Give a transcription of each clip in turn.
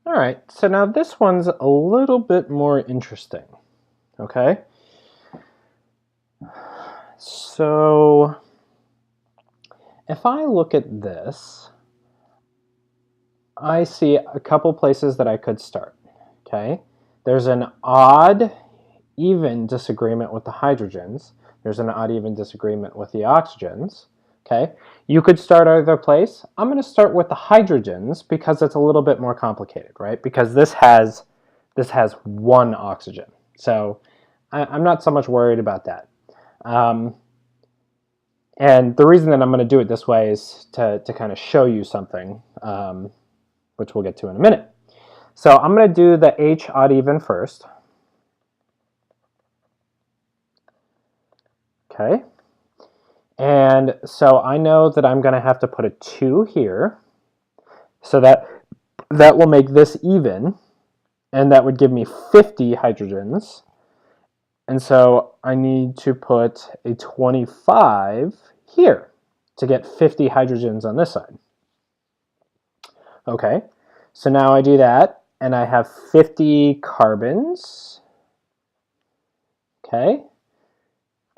All right, so now this one's a little bit more interesting, okay? So if I look at this, I see a couple places that I could start, okay? There's an odd even disagreement with the hydrogens. There's an odd even disagreement with the oxygens, okay? You could start either place. I'm going to start with the hydrogens because it's a little bit more complicated, right? Because this has one oxygen. So I'm not so much worried about that. And the reason that I'm going to do it this way is to kind of show you something, which we'll get to in a minute. So I'm going to do the H odd even first. Okay. And so I know that I'm going to have to put a 2 here. So that will make this even. And that would give me 50 hydrogens. And so I need to put a 25 here to get 50 hydrogens on this side. Okay, so now I do that, and I have 50 carbons. Okay,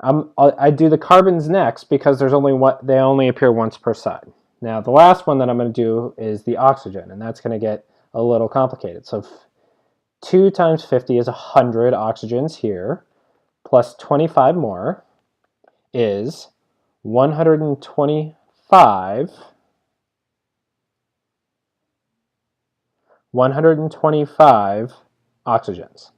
I do the carbons next because there's only they only appear once per side. Now the last one that I'm going to do is the oxygen, and that's going to get a little complicated. So 2 times 50 is 100 oxygens here, plus 25 more is 125 oxygens.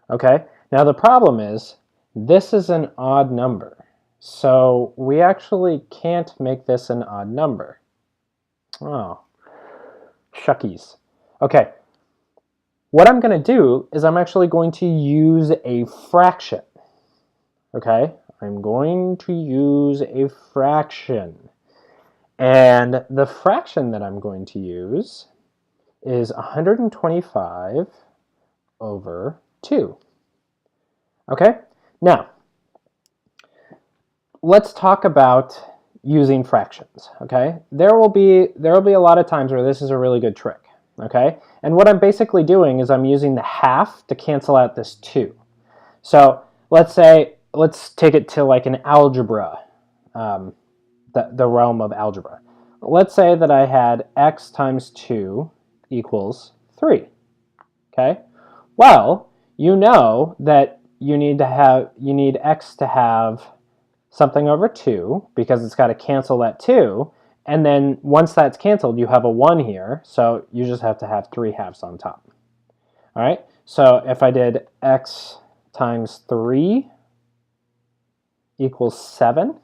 Okay, now the problem is this is an odd number. So we actually can't make this an odd number. Oh, shuckies. Okay, what I'm going to do is I'm actually going to use a fraction. Okay, I'm going to use a fraction. And the fraction that I'm going to use is 125 over 2. Okay, now let's talk about using fractions. Okay, there will be a lot of times where this is a really good trick. Okay, and what I'm basically doing is I'm using the half to cancel out this 2. So let's take it to like an algebra, the realm of algebra. Let's say that I had x times 2 equals 3. Okay, well, you know that you need x to have something over 2 because it's got to cancel that 2, and then once that's canceled you have a 1 here, so you just have to have 3 halves on top. All right, so if I did x times 3 equals 7,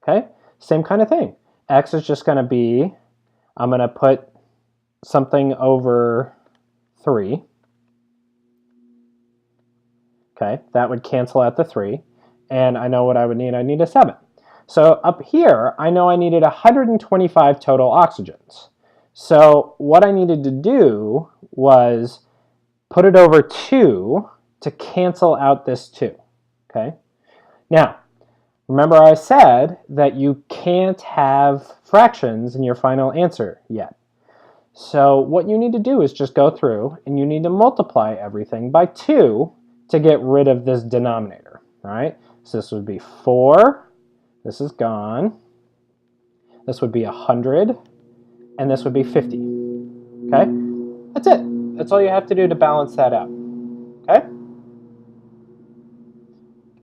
okay, same kind of thing. X is just going to be, I'm going to put something over 3. Okay, that would cancel out the 3. And I know what I would need. I need a 7. So up here, I know I needed 125 total oxygens. So what I needed to do was put it over 2 to cancel out this 2. Okay. Now, remember I said that you can't have fractions in your final answer yet. So what you need to do is just go through and you need to multiply everything by 2 to get rid of this denominator. All right, so this would be 4, this is gone, this would be 100, and this would be 50. Okay, that's it. That's all you have to do to balance that out. Okay.